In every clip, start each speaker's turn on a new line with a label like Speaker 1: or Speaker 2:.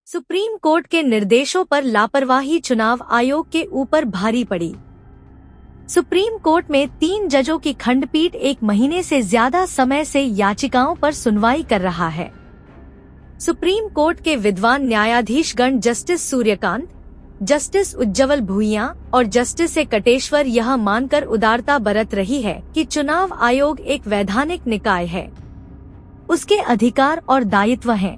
Speaker 1: Supreme court के निर्देशों पर लापरवाही चुनाव आयोग के ऊपर भारी पड़ी। सुप्रीम कोर्ट में 3 जजों की खंडपीठ 1 महीने से ज्यादा समय से याचिकाओं पर सुनवाई कर रहा है। सुप्रीम कोर्ट के विद्वान न्यायाधीशगण जस्टिस सूर्यकांत, जस्टिस उज्ज्वल भुइयां और जस्टिस कटेश्वर यह मानकर उदारता बरत रही है कि चुनाव आयोग एक वैधानिक निकाय है, उसके अधिकार और दायित्व हैं।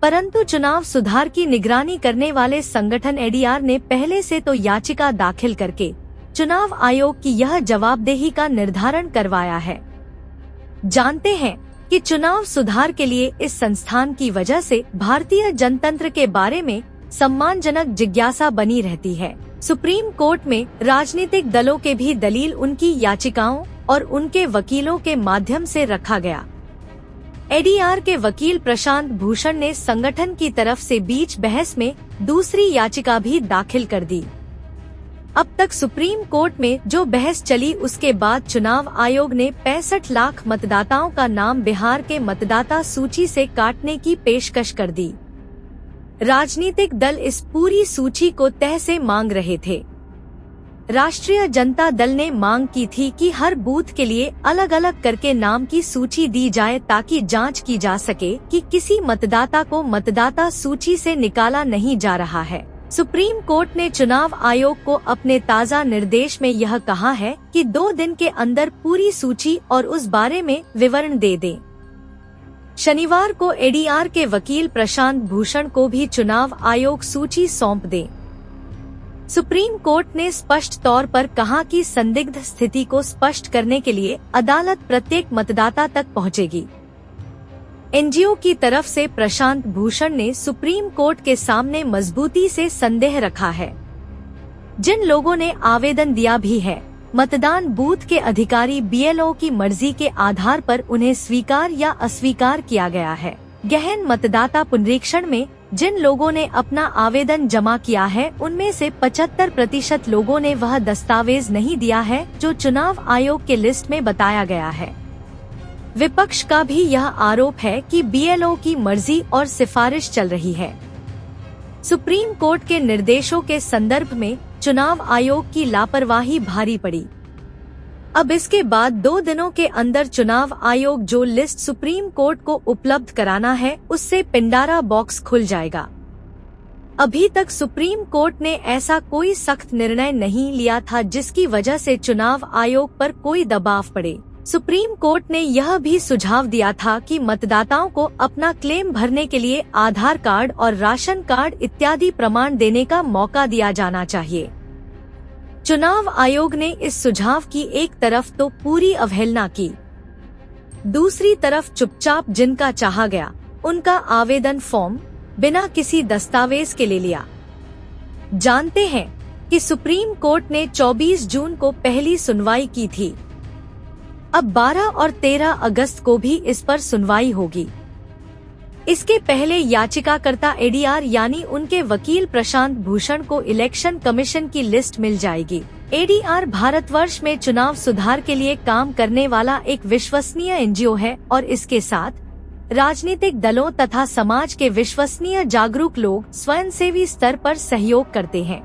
Speaker 1: परंतु चुनाव सुधार की निगरानी करने वाले संगठन एडीआर ने पहले से तो याचिका दाखिल करके चुनाव आयोग की यह जवाबदेही का निर्धारण करवाया है। जानते हैं कि चुनाव सुधार के लिए इस संस्थान की वजह से भारतीय जनतंत्र के बारे में सम्मानजनक जिज्ञासा बनी रहती है। सुप्रीम कोर्ट में राजनीतिक दलों के भी दलील उनकी याचिकाओं और उनके वकीलों के माध्यम से रखा गया। एडीआर के वकील प्रशांत भूषण ने संगठन की तरफ से बीच बहस में दूसरी याचिका भी दाखिल कर दी। अब तक सुप्रीम कोर्ट में जो बहस चली उसके बाद चुनाव आयोग ने 65 लाख मतदाताओं का नाम बिहार के मतदाता सूची से काटने की पेशकश कर दी। राजनीतिक दल इस पूरी सूची को तह से मांग रहे थे। राष्ट्रीय जनता दल ने मांग की थी कि हर बूथ के लिए अलग अलग करके नाम की सूची दी जाए ताकि जांच की जा सके कि किसी मतदाता को मतदाता सूची से निकाला नहीं जा रहा है। सुप्रीम कोर्ट ने चुनाव आयोग को अपने ताज़ा निर्देश में यह कहा है कि 2 दिन के अंदर पूरी सूची और उस बारे में विवरण दे दें। शनिवार को एडीआर के वकील प्रशांत भूषण को भी चुनाव आयोग सूची सौंप दे। सुप्रीम कोर्ट ने स्पष्ट तौर पर कहा कि संदिग्ध स्थिति को स्पष्ट करने के लिए अदालत प्रत्येक मतदाता तक पहुंचेगी। एनजीओ की तरफ से प्रशांत भूषण ने सुप्रीम कोर्ट के सामने मजबूती से संदेह रखा है। जिन लोगों ने आवेदन दिया भी है, मतदान बूथ के अधिकारी बीएलओ की मर्जी के आधार पर उन्हें स्वीकार या अस्वीकार किया गया है। गहन मतदाता पुनरीक्षण में जिन लोगों ने अपना आवेदन जमा किया है उनमें से 75% लोगों ने वह दस्तावेज नहीं दिया है जो चुनाव आयोग के लिस्ट में बताया गया है। विपक्ष का भी यह आरोप है कि बीएलओ की मर्जी और सिफारिश चल रही है। सुप्रीम कोर्ट के निर्देशों के संदर्भ में चुनाव आयोग की लापरवाही भारी पड़ी। अब इसके बाद 2 दिनों के अंदर चुनाव आयोग जो लिस्ट सुप्रीम कोर्ट को उपलब्ध कराना है उससे पिंडारा बॉक्स खुल जाएगा। अभी तक सुप्रीम कोर्ट ने ऐसा कोई सख्त निर्णय नहीं लिया था जिसकी वजह से चुनाव आयोग पर कोई दबाव पड़े। सुप्रीम कोर्ट ने यह भी सुझाव दिया था कि मतदाताओं को अपना क्लेम भरने के लिए आधार कार्ड और राशन कार्ड इत्यादि प्रमाण देने का मौका दिया जाना चाहिए। चुनाव आयोग ने इस सुझाव की एक तरफ तो पूरी अवहेलना की, दूसरी तरफ चुपचाप जिनका चाहा गया उनका आवेदन फॉर्म बिना किसी दस्तावेज के ले लिया। जानते हैं कि सुप्रीम कोर्ट ने 24 जून को पहली सुनवाई की थी। अब 12 और 13 अगस्त को भी इस पर सुनवाई होगी। इसके पहले याचिकाकर्ता एडीआर यानी उनके वकील प्रशांत भूषण को इलेक्शन कमीशन की लिस्ट मिल जाएगी। एडीआर भारतवर्ष में चुनाव सुधार के लिए काम करने वाला एक विश्वसनीय एनजीओ है और इसके साथ राजनीतिक दलों तथा समाज के विश्वसनीय जागरूक लोग स्वयंसेवी स्तर पर सहयोग करते हैं।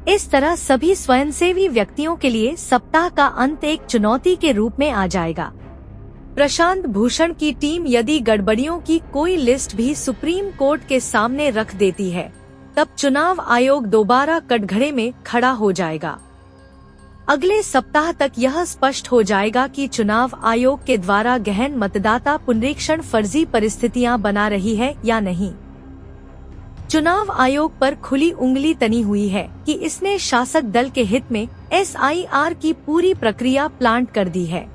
Speaker 1: इस तरह सभी स्वयंसेवी व्यक्तियों के लिए सप्ताह का अंत एक चुनौती के रूप में आ जाएगा। प्रशांत भूषण की टीम यदि गड़बड़ियों की कोई लिस्ट भी सुप्रीम कोर्ट के सामने रख देती है तब चुनाव आयोग दोबारा कटघरे में खड़ा हो जाएगा। अगले सप्ताह तक यह स्पष्ट हो जाएगा कि चुनाव आयोग के द्वारा गहन मतदाता पुनरीक्षण फर्जी परिस्थितियां बना रही है या नहीं। चुनाव आयोग पर खुली उंगली तनी हुई है कि इसने शासक दल के हित में एसआईआर की पूरी प्रक्रिया प्लांट कर दी है।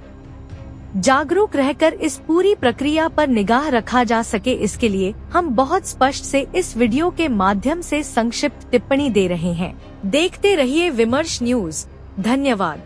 Speaker 1: जागरूक रहकर इस पूरी प्रक्रिया पर निगाह रखा जा सके इसके लिए हम बहुत स्पष्ट से इस वीडियो के माध्यम से संक्षिप्त टिप्पणी दे रहे हैं। देखते रहिए विमर्श न्यूज। धन्यवाद।